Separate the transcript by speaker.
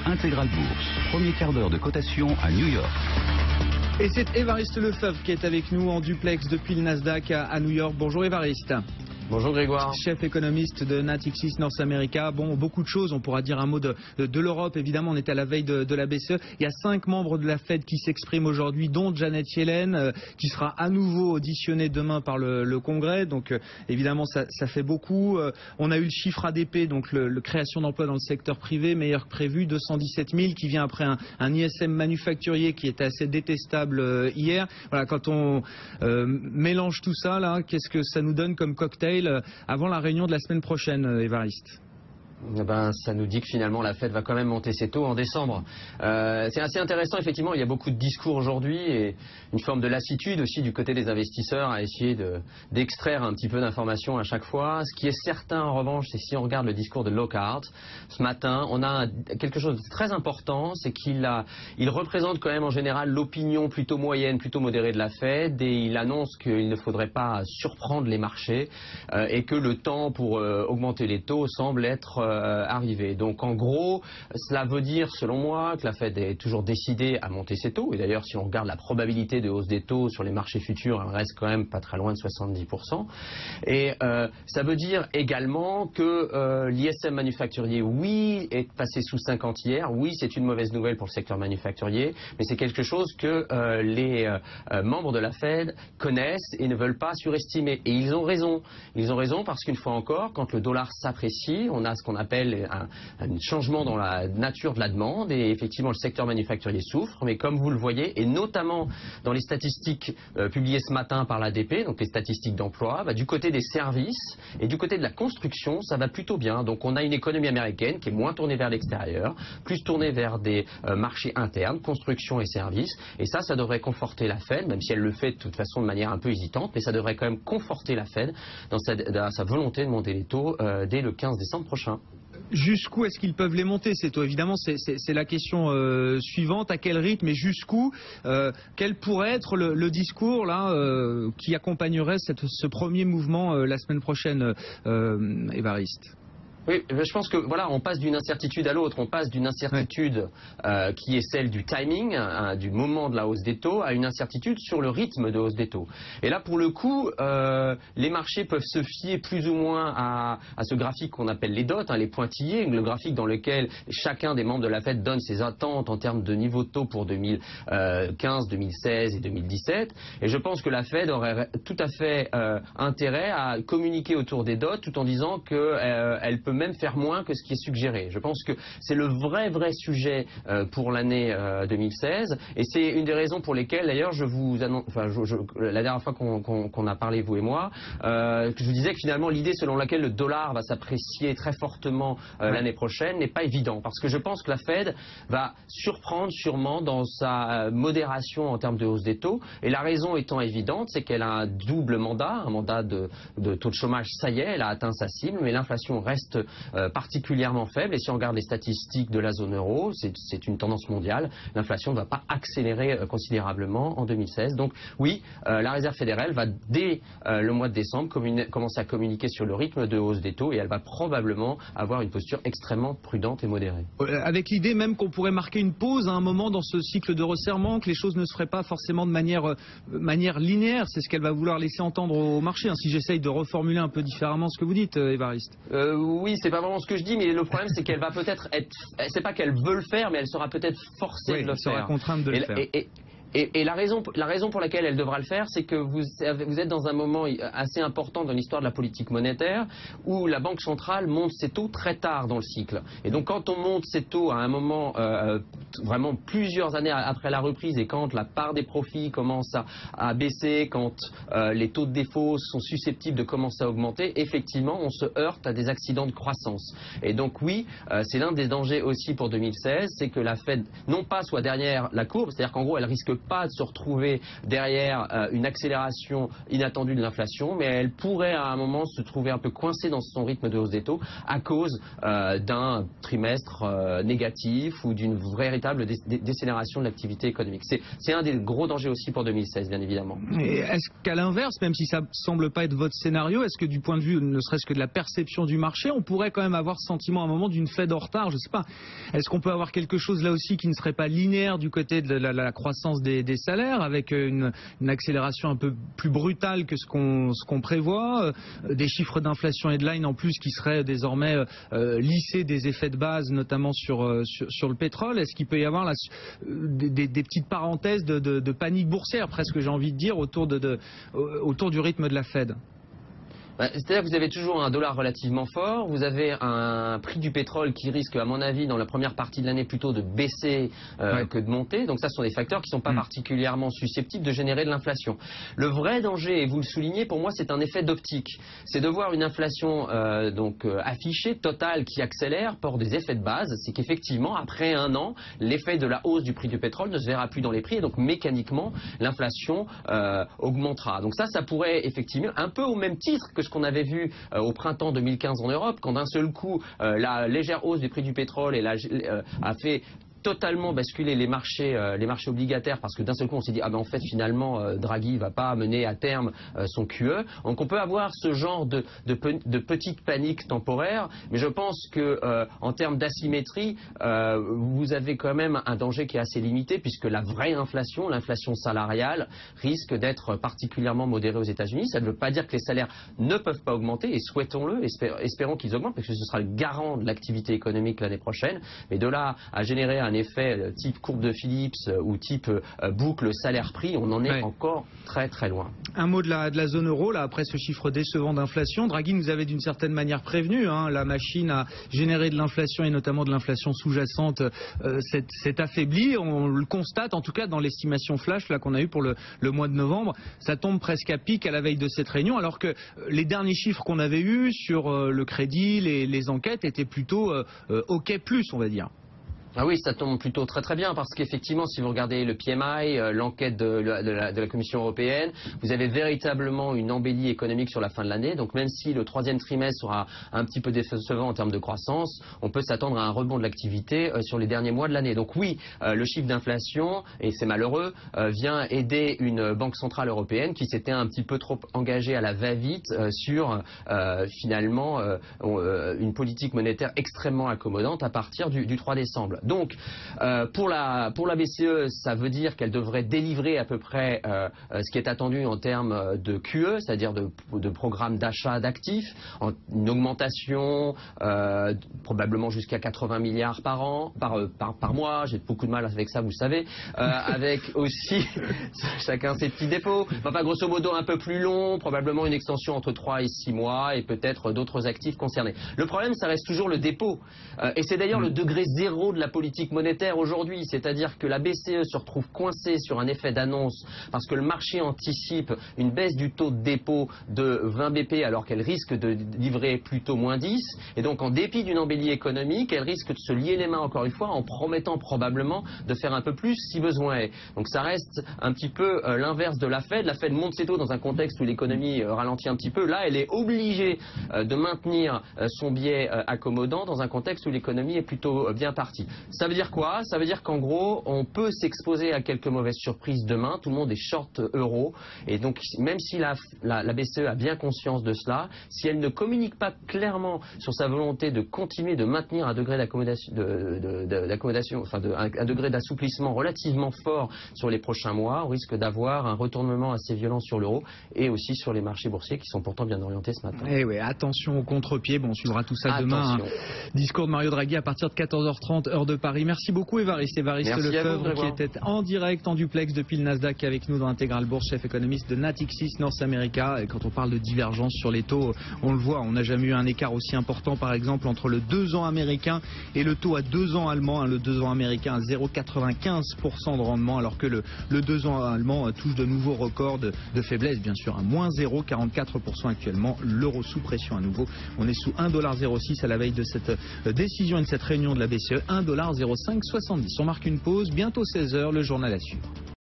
Speaker 1: Intégral Bourse, premier quart d'heure de cotation à New York.
Speaker 2: Et c'est Évariste Lefebvre qui est avec nous en duplex depuis le Nasdaq à New York. Bonjour Évariste.
Speaker 3: Bonjour Grégoire.
Speaker 2: Chef économiste de Natixis North America. Bon, beaucoup de choses. On pourra dire un mot de l'Europe. Évidemment, on est à la veille de la BCE. Il y a 5 membres de la Fed qui s'expriment aujourd'hui, dont Janet Yellen, qui sera à nouveau auditionnée demain par le Congrès. Donc, évidemment, ça fait beaucoup. On a eu le chiffre ADP, donc le création d'emplois dans le secteur privé, meilleur que prévu, 217 000, qui vient après un ISM manufacturier qui était assez détestable hier. Voilà, quand on mélange tout ça, là, qu'est-ce que ça nous donne comme cocktail avant la réunion de la semaine prochaine, Évariste?
Speaker 3: Ça nous dit que finalement la Fed va quand même monter ses taux en décembre. C'est assez intéressant, effectivement, il y a beaucoup de discours aujourd'hui et une forme de lassitude aussi du côté des investisseurs à essayer d'extraire un petit peu d'informations à chaque fois. Ce qui est certain en revanche, c'est si on regarde le discours de Lockhart, ce matin, on a quelque chose de très important, c'est qu'il représente quand même en général l'opinion plutôt moyenne, plutôt modérée de la Fed, et il annonce qu'il ne faudrait pas surprendre les marchés et que le temps pour augmenter les taux semble être arrivé. Donc en gros, cela veut dire selon moi que la Fed est toujours décidée à monter ses taux. Et d'ailleurs, si on regarde la probabilité de hausse des taux sur les marchés futurs, elle reste quand même pas très loin de 70%. Et ça veut dire également que l'ISM manufacturier, oui, est passé sous 50 hier. Oui, c'est une mauvaise nouvelle pour le secteur manufacturier, mais c'est quelque chose que les membres de la Fed connaissent et ne veulent pas surestimer. Et ils ont raison. Ils ont raison parce qu'une fois encore, quand le dollar s'apprécie, on a ce qu'on appelle un changement dans la nature de la demande, et effectivement le secteur manufacturier souffre, mais comme vous le voyez, et notamment dans les statistiques publiées ce matin par l'ADP, donc les statistiques d'emploi, du côté des services et du côté de la construction, ça va plutôt bien. Donc on a une économie américaine qui est moins tournée vers l'extérieur, plus tournée vers des marchés internes, construction et services, et ça devrait conforter la Fed, même si elle le fait de toute façon de manière un peu hésitante, mais ça devrait quand même conforter la Fed dans sa volonté de monter les taux dès le 15 décembre prochain.
Speaker 2: Jusqu'où est-ce qu'ils peuvent les monter, ces taux? Évidemment, c'est la question suivante. À quel rythme et jusqu'où? Quel pourrait être le discours là qui accompagnerait ce premier mouvement la semaine prochaine, Évariste?
Speaker 3: Oui, je pense que voilà, on passe d'une incertitude à l'autre. On passe d'une incertitude qui est celle du timing, du moment de la hausse des taux, à une incertitude sur le rythme de hausse des taux. Et là, pour le coup, les marchés peuvent se fier plus ou moins à ce graphique qu'on appelle les dots, les pointillés, le graphique dans lequel chacun des membres de la Fed donne ses attentes en termes de niveau de taux pour 2015, 2016 et 2017. Et je pense que la Fed aurait tout à fait intérêt à communiquer autour des dots, tout en disant qu'elle peut même faire moins que ce qui est suggéré. Je pense que c'est le vrai sujet pour l'année 2016, et c'est une des raisons pour lesquelles d'ailleurs je vous annonce, la dernière fois qu'on a parlé vous et moi, que je vous disais que finalement l'idée selon laquelle le dollar va s'apprécier très fortement l'année prochaine n'est pas évident, parce que je pense que la Fed va surprendre sûrement dans sa modération en termes de hausse des taux, et la raison étant évidente, c'est qu'elle a un double mandat, un mandat de taux de chômage, ça y est, elle a atteint sa cible, mais l'inflation reste particulièrement faible, et si on regarde les statistiques de la zone euro, c'est une tendance mondiale, l'inflation ne va pas accélérer considérablement en 2016. Donc oui, la Réserve fédérale va dès le mois de décembre commencer à communiquer sur le rythme de hausse des taux, et elle va probablement avoir une posture extrêmement prudente et modérée.
Speaker 2: Avec l'idée même qu'on pourrait marquer une pause à un moment dans ce cycle de resserrement, que les choses ne se feraient pas forcément de manière linéaire, c'est ce qu'elle va vouloir laisser entendre au marché, si j'essaye de reformuler un peu différemment ce que vous dites, Évariste.
Speaker 3: Oui, c'est pas vraiment ce que je dis, mais le problème c'est qu'elle va peut-être c'est pas qu'elle veut le faire, mais elle sera peut-être forcée de le faire.
Speaker 2: Elle sera contrainte de le faire.
Speaker 3: Et la raison pour laquelle elle devra le faire, c'est que vous êtes dans un moment assez important dans l'histoire de la politique monétaire où la Banque centrale monte ses taux très tard dans le cycle. Et donc quand on monte ses taux à un moment vraiment plusieurs années après la reprise, et quand la part des profits commence à baisser, quand les taux de défaut sont susceptibles de commencer à augmenter, effectivement on se heurte à des accidents de croissance. Et donc oui, c'est l'un des dangers aussi pour 2016, c'est que la Fed non pas soit derrière la courbe, c'est-à-dire qu'en gros elle risque pas de se retrouver derrière une accélération inattendue de l'inflation, mais elle pourrait à un moment se trouver un peu coincée dans son rythme de hausse des taux à cause d'un trimestre négatif ou d'une véritable véritable décélération de l'activité économique. C'est un des gros dangers aussi pour 2016, bien évidemment.
Speaker 2: Et est-ce qu'à l'inverse, même si ça ne semble pas être votre scénario, est-ce que du point de vue ne serait-ce que de la perception du marché, on pourrait quand même avoir ce sentiment à un moment d'une Fed en retard? Je ne sais pas. Est-ce qu'on peut avoir quelque chose là aussi qui ne serait pas linéaire du côté de la croissance des salaires, avec une accélération un peu plus brutale que ce qu'on prévoit, des chiffres d'inflation headline en plus qui seraient désormais lissés des effets de base, notamment sur le pétrole? Est-ce qu'il peut y avoir là, des petites parenthèses de panique boursière, presque j'ai envie de dire, autour du rythme de la Fed?
Speaker 3: C'est-à-dire que vous avez toujours un dollar relativement fort, vous avez un prix du pétrole qui risque, à mon avis, dans la première partie de l'année, plutôt de baisser que de monter. Donc ça, ce sont des facteurs qui ne sont pas particulièrement susceptibles de générer de l'inflation. Le vrai danger, et vous le soulignez, pour moi, c'est un effet d'optique. C'est de voir une inflation affichée, totale, qui accélère, pour des effets de base. C'est qu'effectivement, après un an, l'effet de la hausse du prix du pétrole ne se verra plus dans les prix, et donc mécaniquement, l'inflation augmentera. Donc ça pourrait effectivement, un peu au même titre que ce qu'on avait vu au printemps 2015 en Europe, quand d'un seul coup la légère hausse du prix du pétrole a fait totalement basculer les marchés obligataires, parce que d'un seul coup on s'est dit en fait finalement Draghi va pas mener à terme son QE. Donc on peut avoir ce genre de petite panique temporaire, mais je pense que en termes d'asymétrie, vous avez quand même un danger qui est assez limité, puisque la vraie inflation, l'inflation salariale, risque d'être particulièrement modérée aux États-Unis. Ça ne veut pas dire que les salaires ne peuvent pas augmenter, et souhaitons-le, espérons qu'ils augmentent, parce que ce sera le garant de l'activité économique l'année prochaine. Mais de là à générer un effet type courbe de Phillips ou type boucle salaire-prix, on en est encore très très loin.
Speaker 2: Un mot de la zone euro, là, après ce chiffre décevant d'inflation. Draghi nous avait d'une certaine manière prévenu, la machine à générer de l'inflation, et notamment de l'inflation sous-jacente, s'est affaiblie. On le constate en tout cas dans l'estimation flash là qu'on a eu pour le mois de novembre. Ça tombe presque à pic à la veille de cette réunion, alors que les derniers chiffres qu'on avait eus sur le crédit, les enquêtes étaient plutôt OK+, on va dire.
Speaker 3: Ah oui, ça tombe plutôt très très bien, parce qu'effectivement, si vous regardez le PMI, l'enquête de la Commission européenne, vous avez véritablement une embellie économique sur la fin de l'année. Donc même si le troisième trimestre sera un petit peu décevant en termes de croissance, on peut s'attendre à un rebond de l'activité sur les derniers mois de l'année. Donc oui, le chiffre d'inflation, et c'est malheureux, vient aider une banque centrale européenne qui s'était un petit peu trop engagée à la va-vite sur finalement une politique monétaire extrêmement accommodante à partir du 3 décembre. Donc, pour la BCE, ça veut dire qu'elle devrait délivrer à peu près ce qui est attendu en termes de QE, c'est-à-dire de programme d'achat d'actifs, une augmentation probablement jusqu'à 80 milliards par mois. J'ai beaucoup de mal avec ça, vous le savez. Avec aussi, chacun ses petits dépôts. Enfin, grosso modo, un peu plus long, probablement une extension entre 3 et 6 mois, et peut-être d'autres actifs concernés. Le problème, ça reste toujours le dépôt. Et c'est d'ailleurs le degré zéro de la politique monétaire aujourd'hui, c'est-à-dire que la BCE se retrouve coincée sur un effet d'annonce parce que le marché anticipe une baisse du taux de dépôt de 20 BP alors qu'elle risque de livrer plutôt moins 10, et donc en dépit d'une embellie économique, elle risque de se lier les mains encore une fois en promettant probablement de faire un peu plus si besoin est. Donc ça reste un petit peu l'inverse de la Fed. La Fed monte ses taux dans un contexte où l'économie ralentit un petit peu. Là, elle est obligée de maintenir son biais accommodant dans un contexte où l'économie est plutôt bien partie. Ça veut dire quoi? Ça veut dire qu'en gros, on peut s'exposer à quelques mauvaises surprises demain. Tout le monde est short euro. Et donc, même si la BCE a bien conscience de cela, si elle ne communique pas clairement sur sa volonté de continuer de maintenir un degré d'accommodation, enfin un degré d'assouplissement relativement fort sur les prochains mois, on risque d'avoir un retournement assez violent sur l'euro et aussi sur les marchés boursiers qui sont pourtant bien orientés ce matin.
Speaker 2: Eh oui, attention au contre-pied. Bon, on suivra tout ça demain. Discours de Mario Draghi à partir de 14h30 heure de Paris. Merci beaucoup Évariste Lefebvre, qui était en direct, en duplex depuis le Nasdaq avec nous dans Intégral Bourse, chef économiste de Natixis North America. Et quand on parle de divergence sur les taux, on le voit, on n'a jamais eu un écart aussi important par exemple entre le 2 ans américain et le taux à 2 ans allemand. Le 2 ans américain à 0,95% de rendement, alors que le 2 ans allemand touche de nouveaux records de faiblesse, bien sûr, à moins 0,44% actuellement. L'euro sous pression à nouveau. On est sous 1,06$ à la veille de cette décision et de cette réunion de la BCE. 1,0570. On marque une pause, bientôt 16h, le journal à suivre.